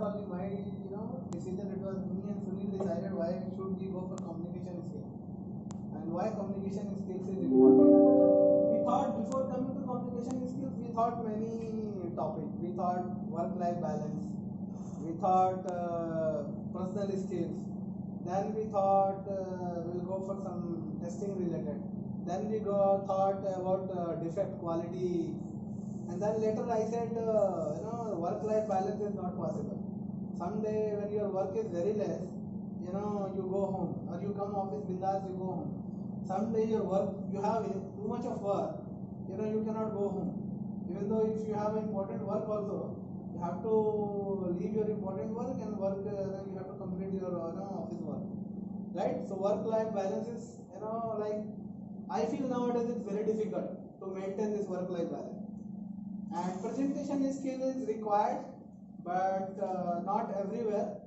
only my decision. It was me and Sunil decided why should we go for communication skills and why communication skills is important. We thought before coming to communication skills, we thought many topics. We thought work-life balance. We thought personal skills. Then we thought we'll go for some testing related. Then we thought about defect quality. And then later I said, work-life balance is not possible. Someday when your work is very less, you go home or you come office bindas, you go home. Someday your work, you have too much of work, you cannot go home. Even though if you have important work also, you have to leave your important work and work, you have to complete your office work, right? So work-life balance is, like I feel nowadays it's very difficult to maintain this work-life balance. And presentation skill is required, but not everywhere.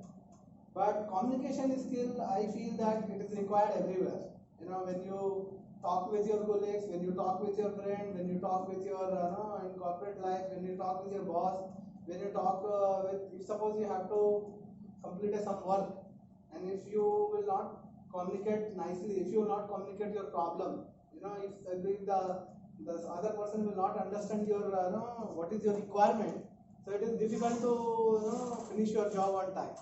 But communication skill, I feel that it is required everywhere. When you talk with your colleagues, when you talk with your friend, when you talk with your in corporate life, when you talk with your boss, when you talk if suppose you have to complete some work, and if you will not communicate nicely, if you will not communicate your problem, if the other person will not understand your what is your requirement, so it is difficult to finish your job on time.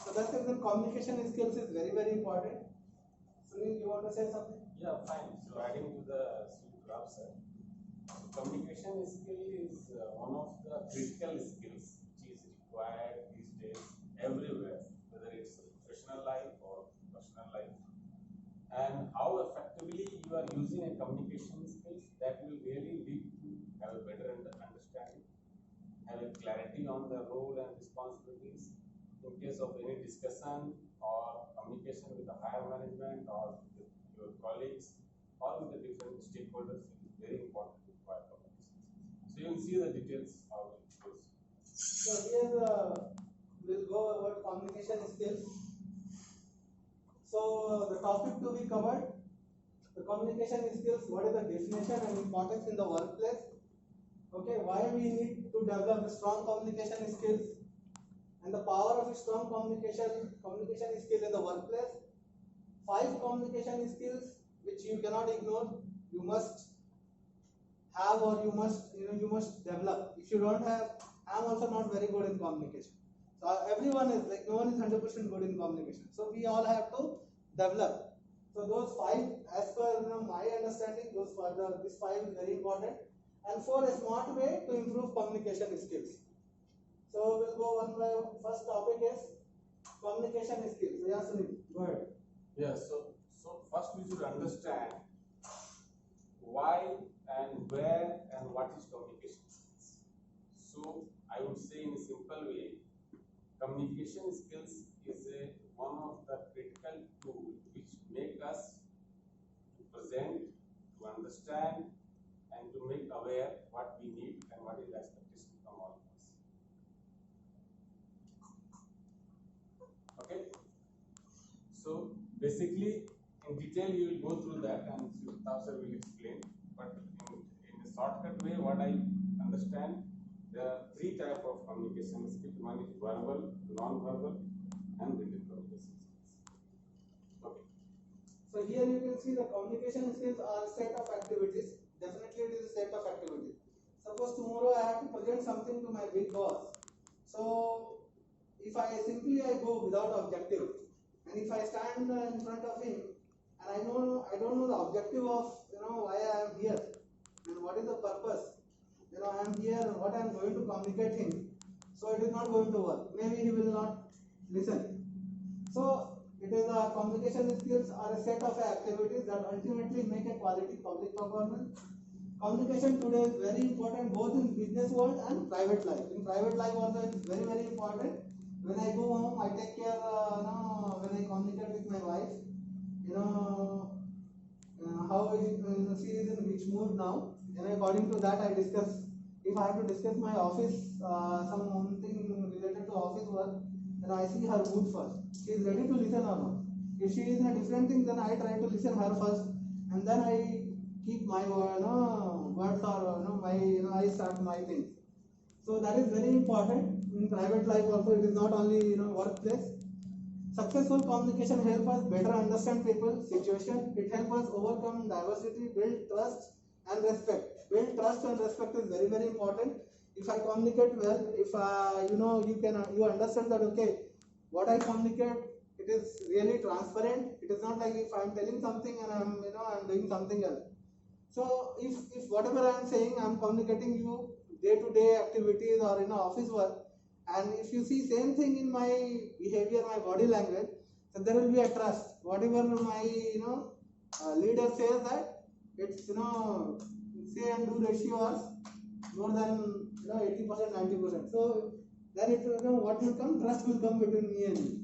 So that's the reason communication skills is very, very important. Sunil, you want to say something? Yeah, fine. So adding to the graph, sir, communication skill is one of the critical skills which is required these days everywhere, whether it's professional life or personal life. And how effectively you are using a communication skills, that will really lead to have a better understanding, have a clarity on the role and responsibilities in case of any discussion or communication with the higher management or with your colleagues or with the different stakeholders. It is very important to acquire communication skills. So you will see the details how it goes. So here we'll go about communication skills. So the topic to be covered, the communication skills, what is the definition and importance in the workplace? Okay, why we need to develop strong communication skills and the power of strong communication skill in the workplace. 5 communication skills which you cannot ignore, you must have or you must develop. If you don't have, I am also not very good in communication. So everyone is like, no one is 100% good in communication. So we all have to develop. So those 5, as per my understanding, this 5 is very important. And 4, a smart way to improve communication skills. So we'll go one by one. First topic is communication skills. Yeah, Sunil, go ahead. Yeah, so first we should understand why and where and what is communication skills. So I would say in a simple way, communication skills is one of the critical tools which make us to present, to understand, and to make aware what we need and what is the expectation from all of us. Okay? So basically, in detail you will go through that and Tafsir will explain. But in a shortcut way, what I understand, there are 3 types of communication skills. One is verbal, non-verbal, and written communication skills. Okay. So here you can see the communication skills are a set of activities. Definitely it is a set of activities. Suppose tomorrow I have to present something to my big boss. So if I go without objective, and if I stand in front of him and I don't know the objective of why I am here and what is the purpose, I am here and what I am going to communicate him, so it is not going to work. Maybe he will not listen. So it is communication skills are a set of activities that ultimately make a quality public performance. Communication today is very important both in business world and private life. In private life also it is very, very important. When I go home, I take care, when I communicate with my wife, how she is in which mood now, and according to that I discuss. If I have to discuss my office, something related to office work, then I see her mood first. She is ready to listen or not. If she is in a different thing, then I try to listen her first, and then I keep my words or I start my things. So that is very important in private life also. It is not only workplace. Successful communication helps us better understand people, situation. It helps us overcome diversity, build trust and respect. Build trust and respect is very very important. If I communicate well, if you understand that okay, what I communicate, it is really transparent. It is not like if I am telling something and I'm doing something else. So if whatever I am saying, I am communicating you day to day activities or office work, and if you see same thing in my behavior, my body language, so there will be a trust. Whatever my leader says, that it's say and do ratio is more than 80%, 90%. So then it what will come, trust will come between me and you.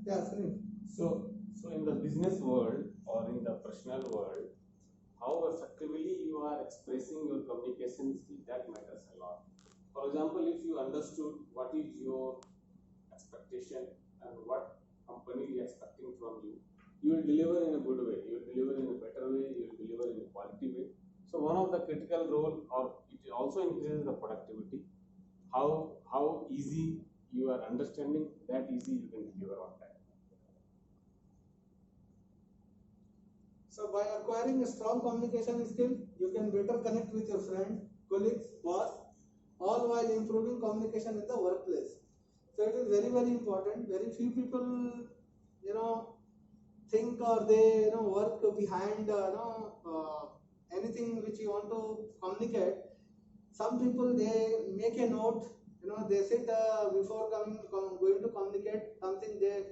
Yeah, Sunil. So in the business world or in the personal world, how effectively you are expressing your communication skill, that matters a lot. For example, if you understood what is your expectation and what company is expecting from you, you will deliver in a good way, you will deliver in a better way, you will deliver in a quality way. So one of the critical role, or it also increases the productivity, how easy you are understanding, that easy you can deliver on time. So by acquiring a strong communication skill, you can better connect with your friend, colleagues, boss, all while improving communication in the workplace. So it is very very important. Very few people, think or they work behind anything which you want to communicate. Some people they make a note, they sit before going to communicate something. They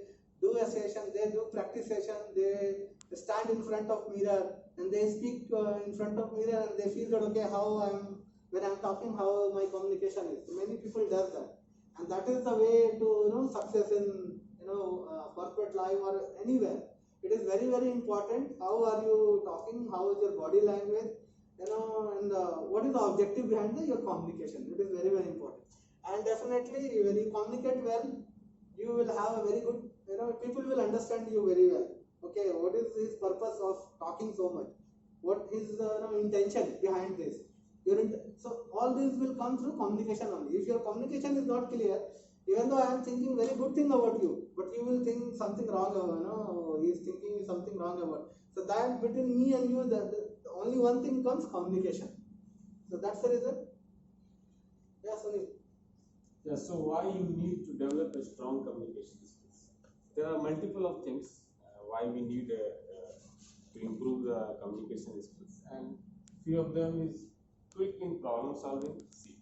do a session, they do practice session, they stand in front of mirror and they speak in front of mirror, and they feel that okay, how I'm when I'm talking, how my communication is. Many people does that, and that is the way to success in corporate life or anywhere. It is very very important. How are you talking? How is your body language? And what is the objective behind your communication? It is very very important. And definitely when you communicate well, you will have a very good, people will understand you very well. Okay, what is his purpose of talking so much? What is the intention behind this? So all this will come through communication only. If your communication is not clear, even though I am thinking very good thing about you, but you will think something wrong about, he is thinking something wrong about. So that between me and you, the only one thing comes, communication. So that's the reason. Yeah, Sunil. Yeah, so why you need to develop a strong communication skills? There are multiple of things why we need to improve the communication skills, and few of them is quick in problem solving. See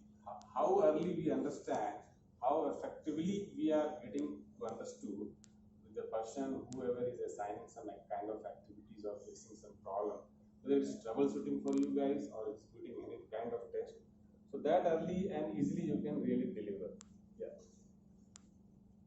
how early we understand, how effectively we are getting to understood with the person, whoever is assigning some kind of activities or facing some problem, whether it's troubleshooting for you guys or executing any kind of test. So that early and easily you can really deliver. Yeah.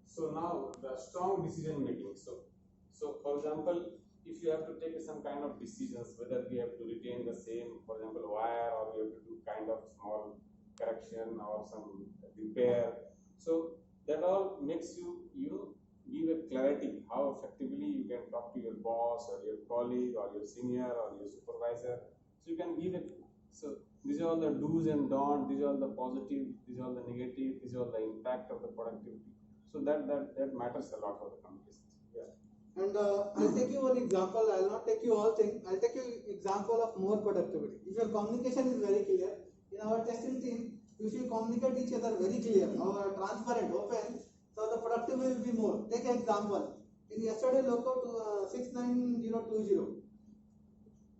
So now the strong decision making. So for example, if you have to take some kind of decisions, whether we have to retain the same, for example, wire, or we have to do kind of small correction or some repair. So that all makes you give a clarity how effectively you can talk to your boss or your colleague or your senior or your supervisor. So you can give it. So these are all the do's and don'ts. These are all the positive. These are all the negative. These are all the impact of the productivity. So that matters a lot for the communication. Yeah. And I'll take you one example. I'll not take you all things. I'll take you example of more productivity. If your communication is very clear, in our testing team, if you communicate each other very clear, or transparent, open, so the productivity will be more. Take an example. In yesterday loco to 69020,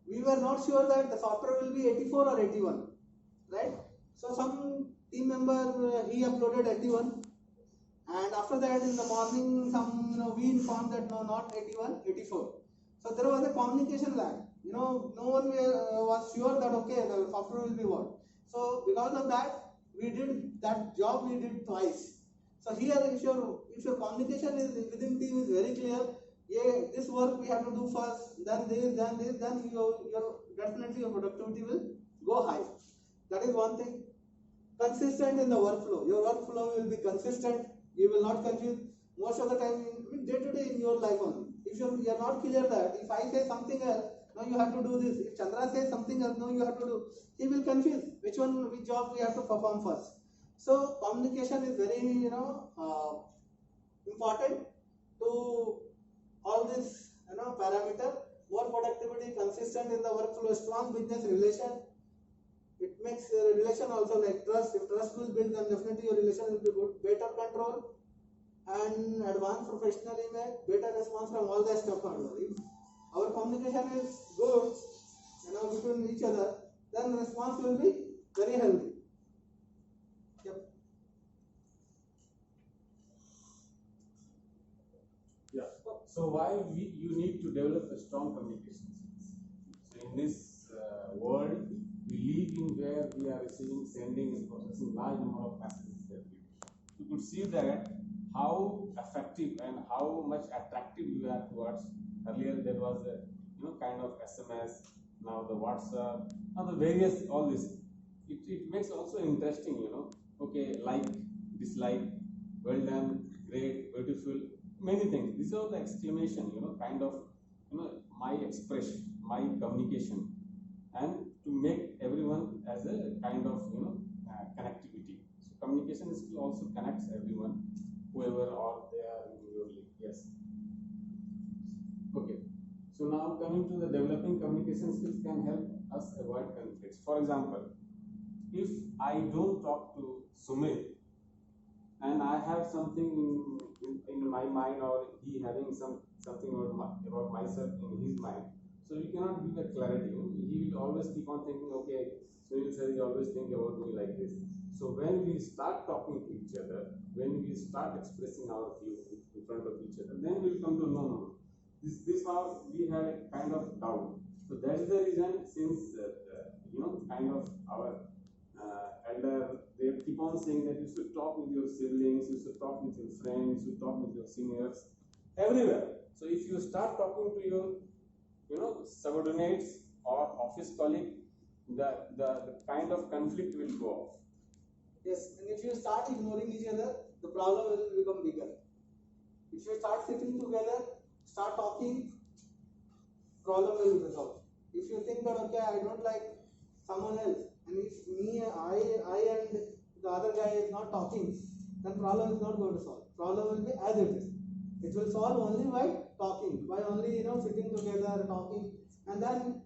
we were not sure that the software will be 84 or 81, right? So some team member he uploaded 81. And after that, in the morning, we informed that no, not 81, 84. So there was a communication lag. No one was sure that okay, the software will be what. So because of that, we did that job. We did twice. So here, if your communication is within team is very clear, yeah, this work we have to do first, then this, then your definitely your productivity will go high. That is one thing. Consistent in the workflow. Your workflow will be consistent. You will not confuse. Most of the time, day to day in your life only. If you are not clear that, if I say something else, no, you have to do this. If Chandra says something else, no, you have to do. He will confuse which job we have to perform first. So communication is very important to all this parameter. More productivity, consistent in the workflow, strong business relation. It makes relation also like trust. If trust will build, then definitely your relation will be good. Better control and advanced professional image. Better response from all the stakeholders. If our communication is good, between each other, then response will be very healthy. Yep. Yeah. So why you need to develop a strong communication skills? So in this world, we live in where we are receiving, sending, and processing large number of messages every day. You could see that how effective and how much attractive you are towards. Earlier there was a kind of SMS, now the WhatsApp, now the various all this. It makes also interesting, okay, like, dislike, well done, great, beautiful, many things. These are the exclamation, kind of, my expression, my communication, and to make everyone as a kind of, connectivity. So communication skill also connects everyone, whoever or they are in your league. Yes. Okay. So now coming to the developing communication skills can help us avoid conflicts. For example, if I don't talk to Sumit and I have something in my mind, or he having something about myself in his mind, so we cannot give a clarity. He will always keep on thinking, okay, Sunil sir is always think about me like this. So when we start talking to each other, when we start expressing our view in front of each other, then we'll come to know, no, this was we had a kind of doubt. So that is the reason, since kind of our elder, they keep on saying that you should talk with your siblings, you should talk with your friends, you should talk with your seniors, everywhere. So if you start talking to your, subordinates or office colleague, the kind of conflict will go off. Yes, and if you start ignoring each other, the problem will become bigger. If you start sitting together, start talking, problem will resolve. If you think that okay, I don't like someone else, and if I and the other guy is not talking, then problem is not going to solve. Problem will be as it is. It will solve only by talking, by only sitting together, talking, and then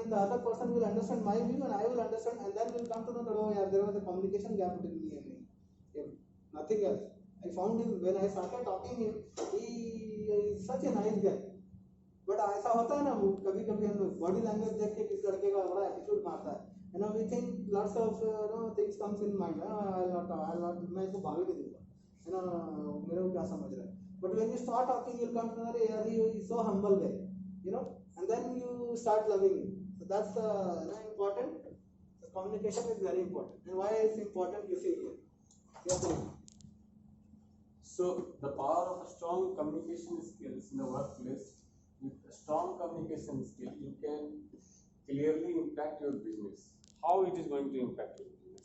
the other person will understand my view and I will understand, and then we'll come to know that oh yeah, there was a communication gap between me and him. Nothing else. I found him when I started talking him. He is such a nice guy. But ऐसा होता है ना, वो कभी कभी हम लोग body language देख के किस लड़के का बड़ा एटीट्यूड मारता है we think lots of things comes in mind मैं इसको भाभी नहीं दूंगा मेरे को क्या समझ रहा है but when you start talking you come to know यार he is so humble guy and then you start loving him so that's important. The communication is very important, and why it's important you see here. Yes, so the power of a strong communication skills in the workplace. With a strong communication skill, you can clearly impact your business. How it is going to impact your business?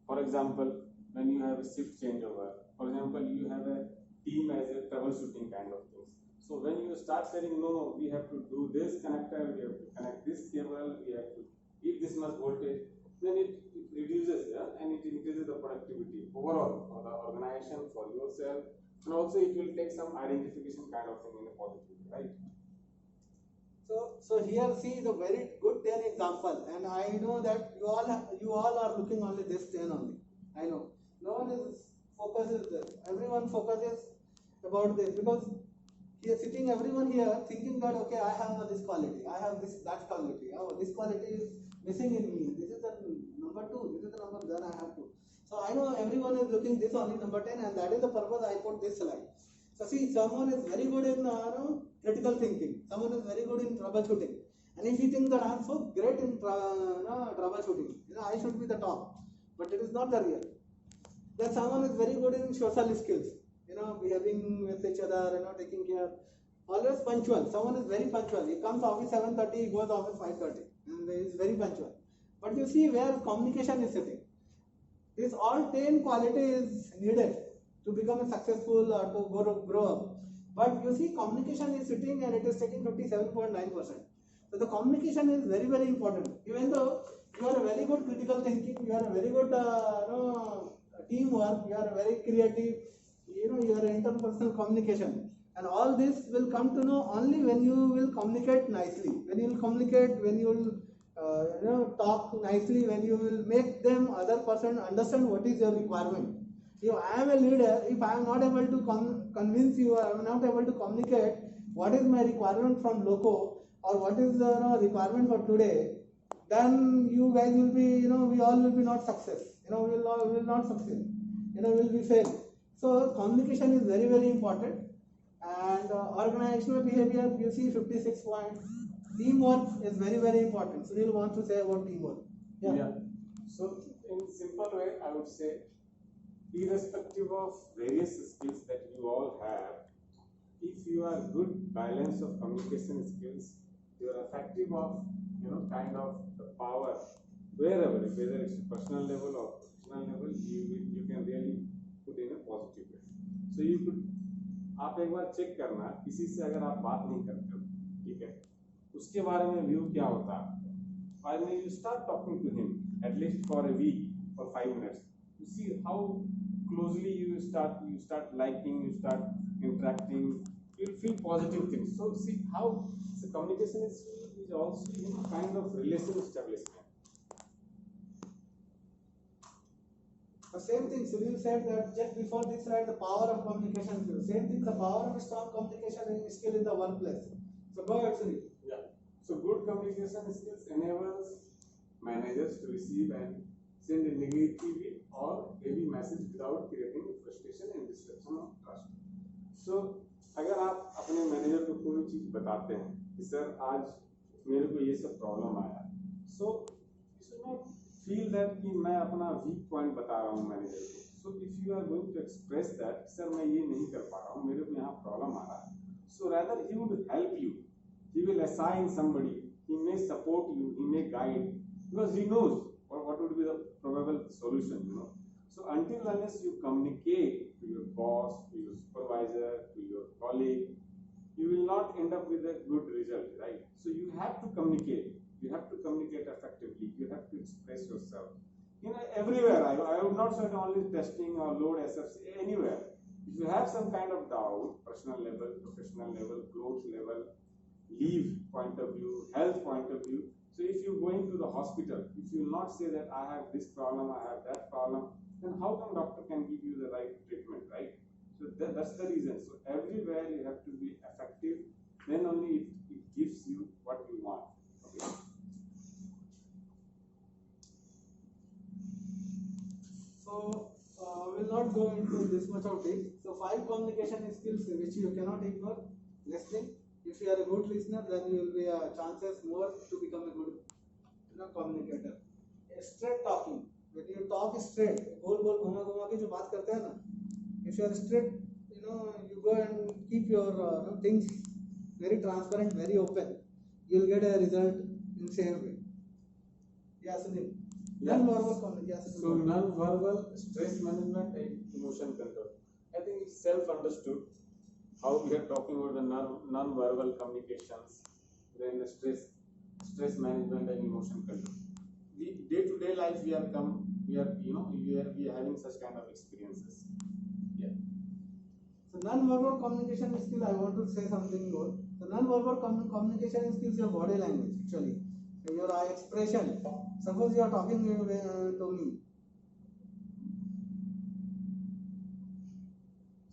For example, when you have a shift changeover, for example, you have a team as a troubleshooting kind of things. So when you start saying, no, we have to do this connector, we have to connect this cable, we have to give this much voltage, then it reduces and it increases the productivity overall for the organization, for yourself, and also it will take some identification kind of thing in a positive way, right? So here see the very good 10 example, and I know that you all are looking only this 10 only. I know no one is focuses this. Everyone focuses about this because he is sitting everyone here thinking that okay, I have this quality, I have that quality. Oh, this quality is missing in me. This is the number 2. This is the number that I have to. So I know everyone is looking this only number 10, and that is the purpose I put this slide. So see, someone is very good in critical thinking. Someone is very good in troubleshooting. And if you think that I am so great in troubleshooting, I should be the top. But it is not the real. Then someone is very good in social skills. Behaving with each other, taking care. Always punctual. Someone is very punctual. He comes office 7:30, he goes office 5:30, and he is very punctual. But you see where communication is sitting. This all 10 quality is needed to become a successful or to grow up. But you see, communication is sitting and it is taking 57.9%. So the communication is very, very important. Even though you are a very good critical thinking, you are a very good teamwork, you are very creative, your interpersonal communication, and all this will come to know only when you will communicate nicely, when you will communicate, when you will talk nicely, when you will make them other person understand what is your requirement. If I am a leader, if I am not able to convince you, or I am not able to communicate what is my requirement from loco, or what is the requirement for today, then you guys will be, we all will be not success. We will not succeed. We will be fail. So communication is very, very important. And organizational behavior, you see 56 points. Teamwork is very, very important. Sunil wants to say about teamwork. Yeah. So in simple way, I would say, irrespective of various skills that you all have, if you are good balance of communication skills, you are effective of kind of the power wherever, whether it's personal level or professional level, you can really put in a positive way. So you could, आप एक बार check करना, किसी से अगर आप बात नहीं करते हो, ठीक है, उसके बारे में व्यू क्या होता है आपका, बाद में you start talking to him at least for a week for 5 minutes, you see how closely you start liking, you start interacting, you'll feel positive things. So see how the communication is also kind of relation establishment. The same thing Sunil said that just before this, right, the power of communication skill. Same thing, the power of strong communication skill in the workplace. So go ahead, Sunil. Yeah. So good communication skills enables managers to receive and send a negative or heavy message without creating frustration and disruption of trust. So अगर आप अपने manager को कोई चीज बताते हैं कि sir आज मेरे को ये सब प्रॉब्लम आया, so you should not feel that कि मैं अपना वीक पॉइंट बता रहा हूँ मैनेजर को. So if you are going to express that sir मैं ये नहीं कर पा रहा हूँ, मेरे को यहाँ प्रॉब्लम आ रहा है, so rather he would help you, he will assign somebody, he may support you, he may guide, because he knows what would be the probable solution, So until unless you communicate to your boss, to your supervisor, to your colleague, you will not end up with a good result, right? So you have to communicate. You have to communicate effectively. You have to express yourself. Everywhere. I would not say only testing or load SFC, anywhere. If you have some kind of doubt, personal level, professional level, growth level, leave point of view, health point of view. So if you're going to the hospital, if you will not say that I have this problem, I have that problem, then how come doctor can give you the right treatment, right? So that's the reason. So everywhere you have to be effective, then only it gives you what you want. Okay. So we'll not go into this much of deep. So 5 communication skills which you cannot ignore. Listening. If you are a good listener, then you will be chances more to become a good communicator. Straight talking. When you talk straight, गोल गोल घुमा घुमा के जो बात करते हैं ना, if you are straight, you go and keep your things very transparent, very open, you will get a result in same way. Yeah, Sunil. Yeah. Non-verbal communication. So non-verbal stress management and emotion control. I think it's self-understood how we are talking about the non-verbal communications, then the stress management and emotion control. We day-to-day life we are having such kind of experiences. Yeah. So non-verbal communication skill, I want to say something more. So non-verbal communication skills, your body language actually, your eye expression. Suppose you are talking to me.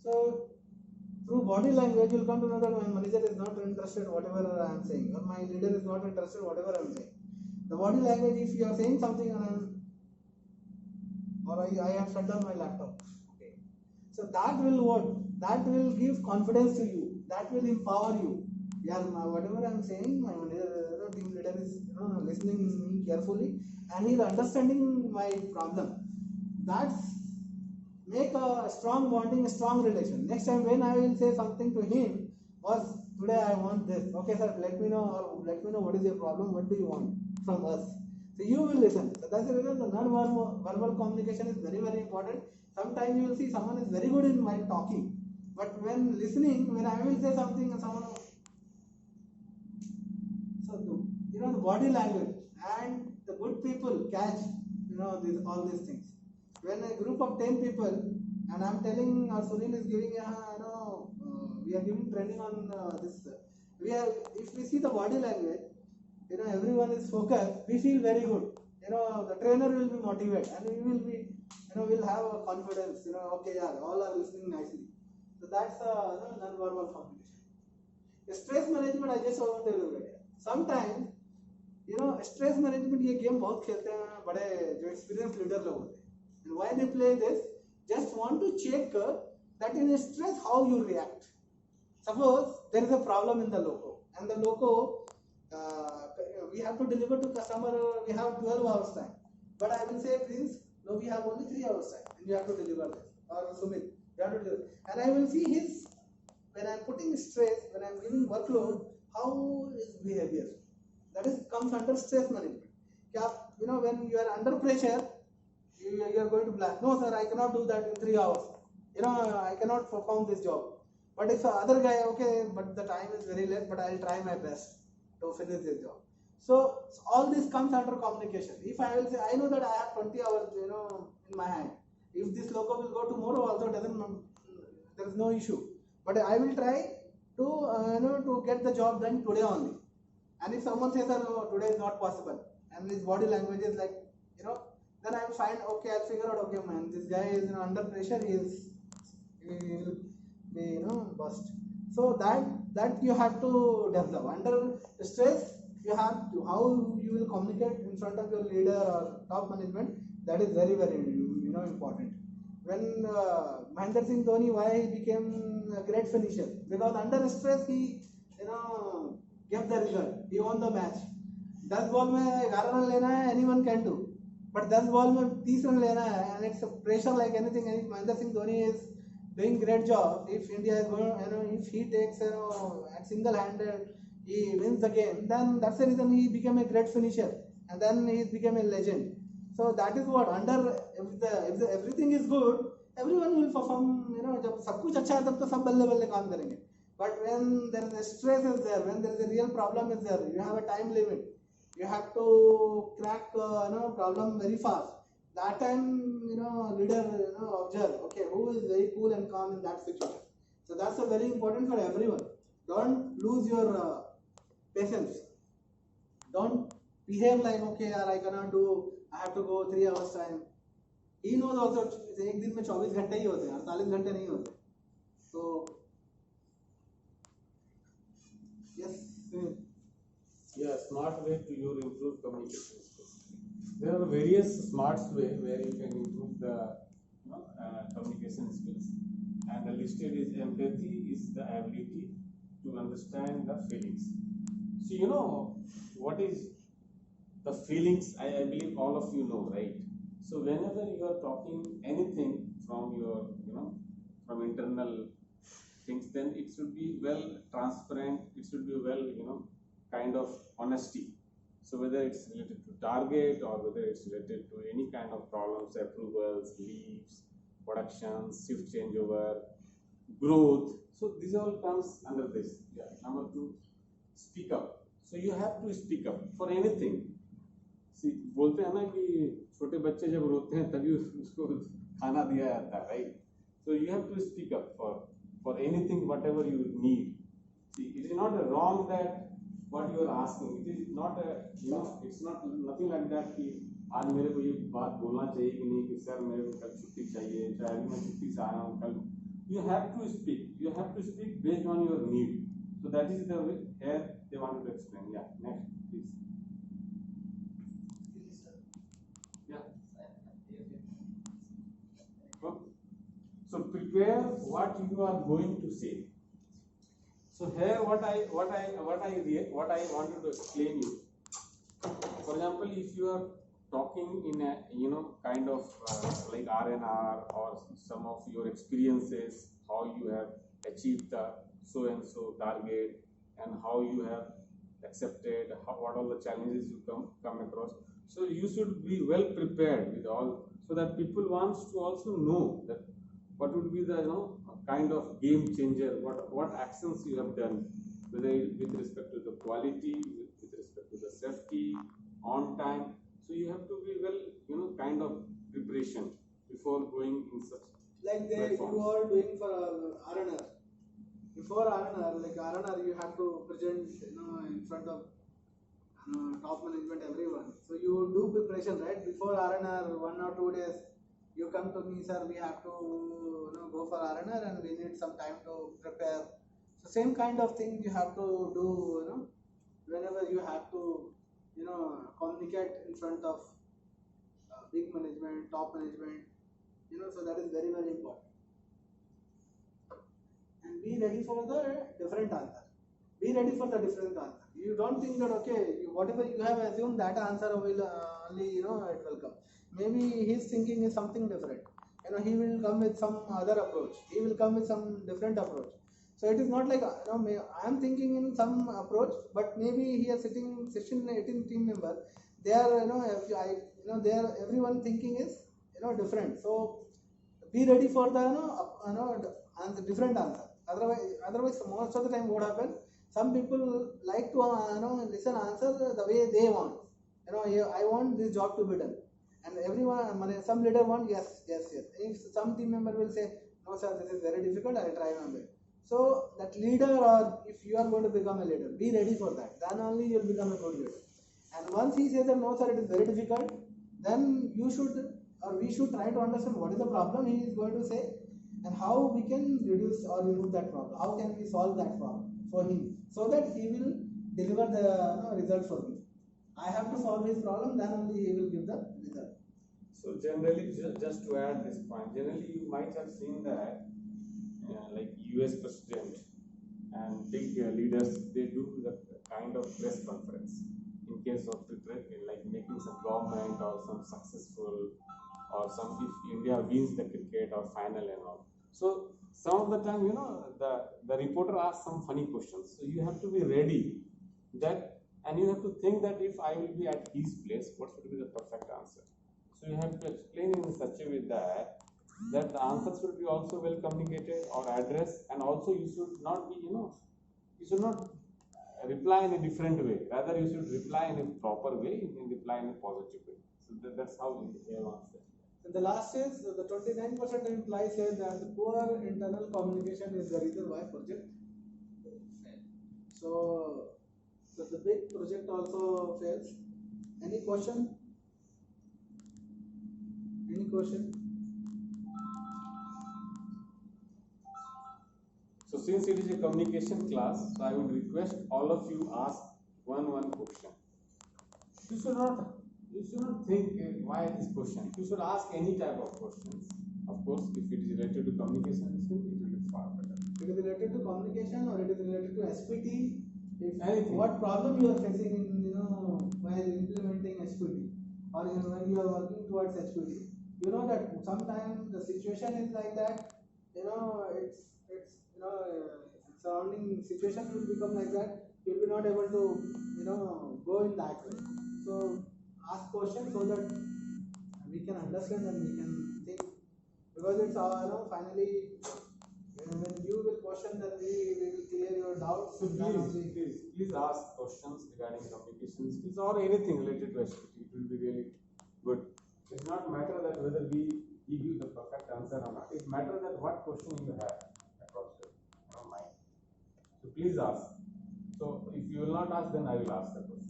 So through body language, you will come to know that my manager is not interested whatever I am saying, or my leader is not interested whatever I am saying. The body language, if you are saying something and I have shut down my laptop. Okay. So that will what? That will give confidence to you. That will empower you. Yeah, whatever I am saying, my manager, team leader is listening to me carefully and he is understanding my problem. That's make a strong bonding, a strong relation. Next time when I will say something to him, was today I want this. Okay, sir, let me know what is your problem, what do you want from us. So you will listen. So that's the reason the non-verbal communication is very, very important. Sometimes you will see someone is very good in while talking, but when listening, when I will say something and someone, so the body language and the good people catch all these things. when a group of 10 people, and I'm telling, Sunil is giving we are giving training on this. We have, if we see the body language, everyone is focused. We feel very good. The trainer will be motivated, and we will be, we'll have a confidence. Okay, yeah, all are listening nicely. So that's non-verbal communication. Stress management, I just want to tell you, sometimes stress management ये game बहुत खेलते हैं बड़े जो experience leader लोग होते हैं and why they play this just want to check that in stress how you react. Suppose there is a problem in the loco and the loco we have to deliver to customer, we have 12 hours time, but I will say Prince, no, we have only 3 hours time and you have to deliver this, or Sumit, you have to deliver, and I will see his, when I'm putting stress, when I'm giving workload, how his behavior, that is comes under stress management. When you are under pressure, you are going to blast. No, sir, I cannot do that in 3 hours. I cannot perform this job. But if the other guy, okay, but the time is very late, but I'll try my best to finish this job. So all this comes under communication. If I will say, I know that I have 20 hours, in my hand. If this loco will go tomorrow, also there is no issue. But I will try to to get the job done today only. And if someone says that no, today is not possible, and his body language is like, then I will find, okay, I'll figure out, okay, man, this guy is under pressure, he will be, bust. So that you have to develop. Under stress, you have to, how you will communicate in front of your leader or top management, that is very, very, important. When Mahendra Singh Dhoni, why he became a great finisher? Because under stress, he, gave the result. He won the match. 10 ball में 11 run लेना है, anyone can do. But 10 ball में 30 run लेना है, and it's a pressure like anything. And if Mahendra Singh Dhoni is doing great job, if India is going, if he takes, at single-handed, he wins the game, then that's the reason he became a great finisher, and then he became a legend. So that is what under, if everything is good, everyone will perform. जब सब कुछ अच्छा है तब तो सब बल्ले बल्ले काम करेंगे. But when there is a stress is there, when there is a real problem is there, you have a time limit. You have to crack problem very fast. That time leader observe, okay, who is very cool and calm in that situation. So that's a very important for everyone. Don't lose your patience. Don't behave like, okay, I cannot do, I have to go 3 hours time. He knows also एक दिन में 24 घंटे ही होते हैं, 48 घंटे नहीं होते. So yes. Yeah, smart way to your improve communication skills. There are various smart way where you can improve the communication skills, and the listed is empathy is the ability to understand the feelings. So what is the feelings? I believe all of you know, right? So whenever you are talking anything from your from internal things, then it should be well transparent, it should be well kind of honesty. So whether it's related to target or whether it's related to any kind of problems, approvals, leaves, production, shift changeover, growth, so this all comes under this. Yeah. Number 2, speak up. So you have to speak up for anything. See, बोलते हैं ना कि छोटे बच्चे जब रोते हैं तभी उसको खाना दिया जाता है, right? So you have to speak up for anything, whatever you need. See, it is not a wrong that what you are asking. It is not a it's not nothing like that कि आज मेरे को ये बात बोलना चाहिए कि नहीं कि सर मेरे को कल छुट्टी चाहिए, चाहे मैं छुट्टी से आया हूँ कल. You have to speak. You have to speak based on your need. So that is the way here they wanted to explain. Yeah, next please. Yeah. So prepare what you are going to say. So here what I wanted to explain you. For example, if you are talking in a kind of like R&R or some of your experiences, how you have achieved the so and so target and how you have accepted, what all the challenges you come across. So you should be well prepared with all, so that people wants to also know that what would be the kind of game changer, what actions you have done, whether with respect to the quality, with respect to the safety, on time. So you have to be well kind of preparation before going in such like platforms? you are doing for RNR. Before RNR, like RNR, you have to present, in front of top management, everyone. So you do preparation, right? Before RNR, 1 or 2 days, you come to me, sir. We have to go for RNR, and we need some time to prepare. So same kind of thing you have to do, whenever you have to, communicate in front of big management, top management. So that is very very important. And be ready for the different answer. Be ready for the different answer. You don't think that okay, whatever you have assumed that answer will only it will come. Maybe his thinking is something different. He will come with some other approach. He will come with some different approach. So it is not like I am thinking in some approach, but maybe he is sitting 16, 18 team member. They are they are everyone thinking is different. So be ready for the answer, different answer. Otherwise most of the time what happens, some people like to listen answer the way they want. I want this job to be done, and everyone, some leader want yes yes yes. If some team member will say no sir, this is very difficult, I'll try my best. So that leader, or if you are going to become a leader, be ready for that. Then only you will become a good leader. And once he says that no sir, it is very difficult, then you should, or we should try to understand what is the problem he is going to say, and how we can reduce or remove that problem. How can we solve that problem for him, so that he will deliver the result for me. I have to solve his problem, then only he will give the result. So generally, just to add this point, generally you might have seen that like US president and big leaders, they do the kind of press conference in case of like making some government or some successful, or some if India wins the cricket or final and all. So some of the time, the reporter asks some funny questions. So you have to be ready that, and you have to think that if I will be at his place, what should be the perfect answer? So you have to explain in such a way that the answers should be also well communicated or addressed, and also you should not be, you should not reply in a different way. Rather, you should reply in a proper way, and reply in a positive way. So that's how we answer. And the last is the 29% employee says that the poor internal communication is the reason why project fails. So the big project also fails. Any question? Any question? So since it is a communication class, so I would request all of you ask one question. You should not think why this question. You should ask any type of questions. Of course, if it is related to communication skill, it will be far better. It is related to communication, or it is related to SPT. If anything. What problem you are facing in while implementing SPT, or when you are working towards SPT, you know that sometimes the situation is like that. It's surrounding situation will become like that. You'll be not able to go in that way. So ask questions so that we can understand and we can think, because it's finally when you will question, then we will clear your doubts. So please ask questions regarding communication skills or anything related to SPT. It will be really good. It's not matter that whether we give you the perfect answer or not. It matters that what question you have across your mind. So please ask. So if you will not ask, then I will ask the question.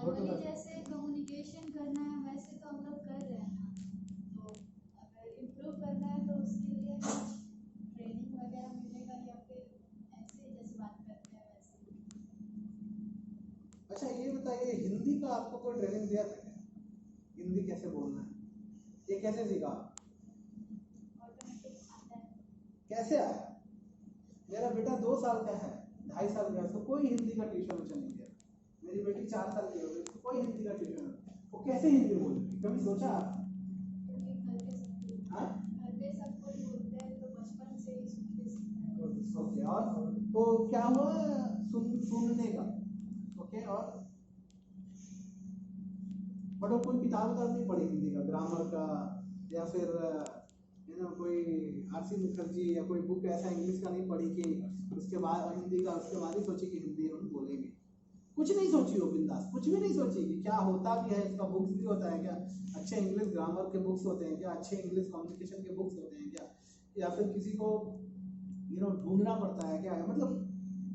Normally जैसे communication करना है वैसे तो हम लोग कर रहे हैं ना, तो अगर इम्प्रूव करना है तो उसके लिए ट्रेनिंग वगैरह मिलेगा, या फिर ऐसे जैसे बात करते हैं वैसे? अच्छा ये बताइए, हिंदी का आपको कोई ट्रेनिंग दिया था क्या? हिंदी कैसे बोलना है, ये कैसे सीखा? ऑटोमेटिक आता है। कैसे आया? मेरा बेटा 2 साल का है, 2.5 साल का है, तो कोई हिंदी का ट्यूशन नहीं दिया। मेरी बेटी 4 साल की हो गई, तो कोई हिंदी का ट्यूशन, वो कैसे हिंदी बोलेगी? कभी सोचा? घर पे सब कोई बोलते हैं तो बचपन से ही सुनते ओके, और तो क्या हुआ सुनने का? ओके, और बट वो कोई किताब नहीं पढ़ी हिंदी का, ग्रामर का, या फिर कोई आरसी मुखर्जी या कोई बुक ऐसा इंग्लिश का नहीं पढ़ी कि उसके बाद हिंदी का, उसके बाद ही सोची कि हिंदी हम बोलेंगे? कुछ नहीं सोची हो, बिंदास कुछ भी नहीं सोची कि क्या होता भी है, इसका बुक्स भी होता है क्या, अच्छे इंग्लिश ग्रामर के बुक्स होते हैं क्या, अच्छे इंग्लिश कम्युनिकेशन के बुक्स होते हैं क्या, या फिर किसी को ढूंढना पड़ता है क्या, मतलब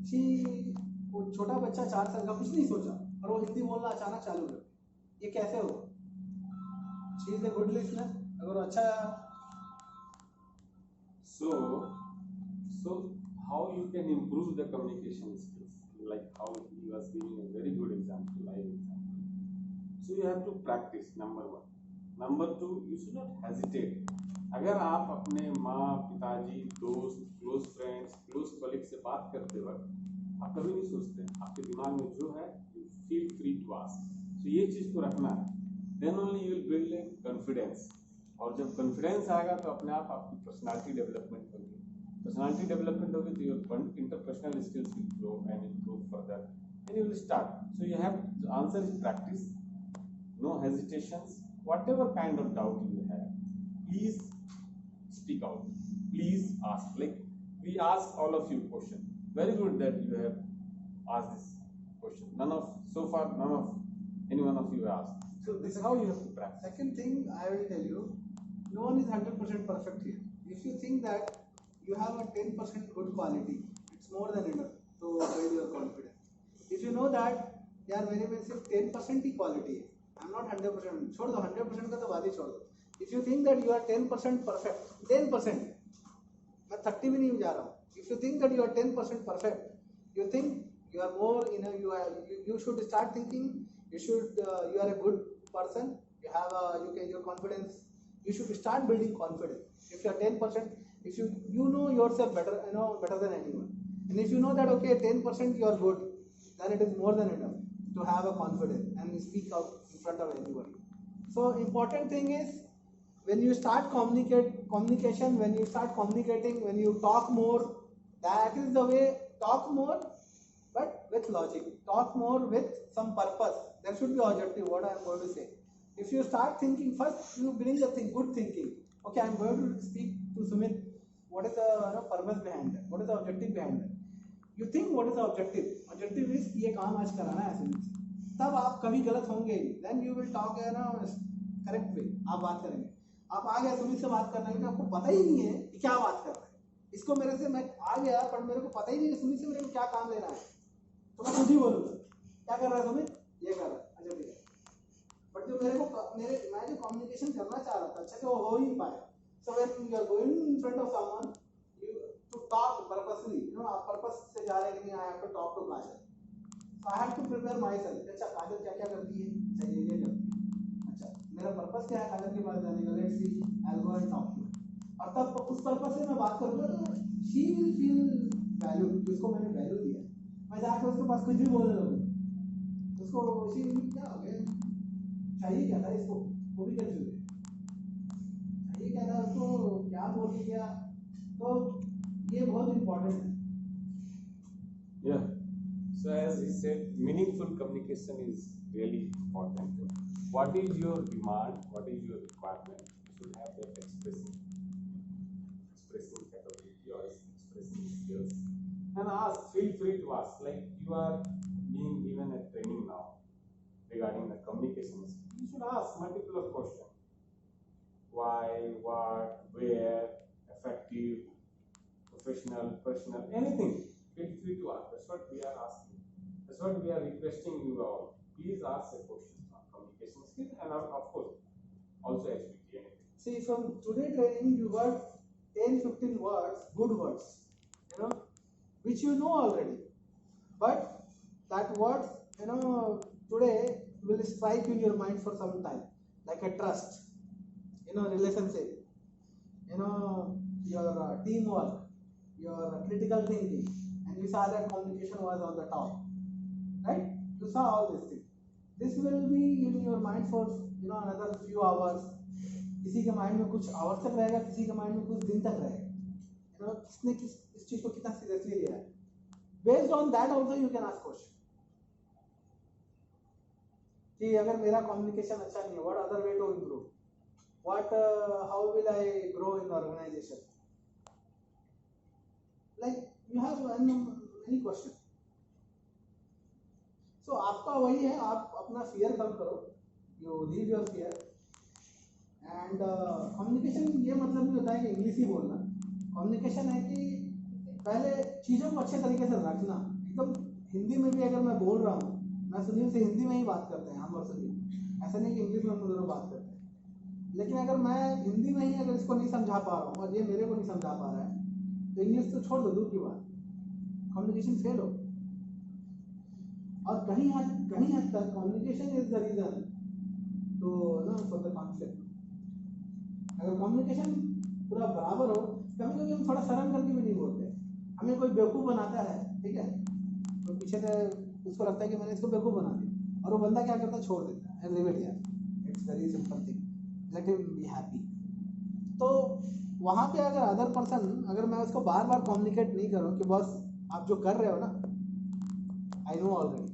शी वो छोटा बच्चा 4 साल का कुछ नहीं सोचा और वो हिंदी बोलना अचानक चालू कर, ये कैसे होगा? She is a good listener, अगर अच्छा So how you can improve the communication skills? Like how he was giving a very good example, live example. So you have to practice, number one. Number two, you should not hesitate. अगर आप अपने माँ, पिताजी, दोस्त, close friends, close colleague से बात करते वक्त आप कभी नहीं सोचते, आपके दिमाग में जो है you feel free to ask. So ये चीज को रखना है. Then only you will build a confidence. और जब कॉन्फिडेंस आएगा तो अपने आप आपकी पर्सनालिटी डेवलपमेंट होगी. पर्सनालिटी डेवलपमेंट होगी तो your interpersonal skills will grow and improve further and you will start. So you have, the answer is practice, no hesitations. Whatever kind of doubt you have, please speak out, please ask. Like we ask all of you question, very good that you have asked this question. So far none of any one of you asked. So this is how you have to practice. second thing I will tell you, no one is 100% perfect here. If you think that you have a 10% good quality, it's more than enough to build your confidence. If you know that यार मेरे में सिर्फ 10% ही quality है, I'm not 100%, छोड़ दो 100% का तो बात ही छोड़ दो. If you think that you are 10% perfect, 10%, मैं 30 भी नहीं जा रहा हूँ. If you think that you are 10% perfect, you think you are more, you should start thinking, you are a good person, you have your confidence, you should start building confidence. If you are 10%, if you know yourself better, better than anyone, and if you know that okay 10% you are good, then it is more than enough to have a confidence and speak out in front of anybody. So important thing is when you start communication, when you start communicating, when you talk more, that is the way. Talk more but with logic, talk more with some purpose. There should be objective, what I am going to say. If you start thinking, first you bring the thing, good thinking. Okay, I am going to speak to Sumit. What is the purpose behind that? What is the objective behind that? You think what is the objective? Objective is ये काम आज कराना है Sumit से. तब आप कभी गलत होंगे ही. Then you will talk correct way. आप बात करेंगे. आप आ गए सुमित से बात करने लगे, आपको पता ही नहीं है कि क्या बात कर रहा है. इसको मेरे से मैं आ गया पर मेरे को पता ही नहीं है सुमित से मेरे को क्या काम लेना है, तो मैं खुद ही बोलूँगा क्या कर रहा है सुमित, ये कर रहा है, अच्छा ठीक है. बट जो मैं जो कम्युनिकेशन करना चाह रहा था अच्छे से वो हो ही नहीं पाया. So when you are going in front of someone, you to talk purposely, आप पर्पस से जा रहे हैं कि I have to talk to Kajal. So I have to prepare myself. अच्छा काजल क्या क्या करती है, अच्छा ये करती है, अच्छा मेरा पर्पस क्या है काजल के पास जाने का, let's see I will go and talk to. और तब उस पर्पस से मैं बात करूंगा तो शी विल फील वैल्यू, जिसको मैंने वैल्यू दिया. मैं जाकर उसके पास कुछ भी बोलने लगूँ, उसको शी विल क्या हो गया, चाहिए क्या था इसको, वो भी कर चुके, चाहिए क्या था उसको, क्या बोल दिया. तो ये बहुत इम्पोर्टेंट है. Yeah. So as he said, meaningful communication is really important. What is your demand? What is your requirement? You should have that expressing capability or expressing skills. And ask, feel free to ask. Like you are being given a training now regarding the communication skills. You should ask multiple of questions. Why, what, where, effective, professional, personal, anything. Feel free to ask. That's what we are asking. That's what we are requesting you all. Please ask a question on communication skills and of course also HPT. See, from today training you got 10-15 words, good words, which you know already. But that words, today will strike in your mind for some time, like a trust, relationship, your teamwork, your critical thinking, and you saw that communication was on the top, right? You saw all these things. This will be in your mind for another few hours. किसी के mind में कुछ hours तक रहेगा, किसी के mind में कुछ दिन तक रहेगा. किसने इस चीज को कितना सीरियसली लिया है. Based on that also you can ask question. कि अगर मेरा कम्युनिकेशन अच्छा नहीं है, what other way to improve? How will I grow in the organization? Like you have many questions. सो आपका वही है, आप अपना फियर कम करो, you leave your fear and communication ये मतलब नहीं होता है कि इंग्लिश ही बोलना। कम्युनिकेशन है कि पहले चीज़ों को अच्छे तरीके से रखना। एकदम हिंदी में भी अगर मैं बोल रहा हूँ, मैं सुनील से हिंदी में ही बात करते हैं हम और सुनील, ऐसा नहीं कि इंग्लिश में हम दोनों बात करते हैं। लेकिन अगर मैं हिंदी में ही अगर इसको नहीं समझा पा रहा हूँ और ये मेरे को नहीं समझा पा रहा है तो इंग्लिश तो छोड़ दो, दूर की बात, कम्युनिकेशन फेल हो। और कहीं हद तक कम्युनिकेशन इज द रीजन तो ना फॉर द कॉन्फ्लिक्ट। अगर कम्युनिकेशन पूरा बराबर हो, कभी कभी हम थोड़ा शर्म करके भी नहीं बोलते, हमें कोई बेवकूफ़ बनाता है, ठीक है, तो पीछे से उसको लगता है कि मैंने इसको बेवकूफ़ बना दिया, और वो बंदा क्या करता है, छोड़ देता है, लिव इट यार, it's very simple thing, let him be happy. तो वहाँ पे अगर अदर पर्सन, अगर मैं उसको बार बार कम्युनिकेट नहीं करूँ कि बॉस आप जो कर रहे हो ना, आई नो ऑलरेडी,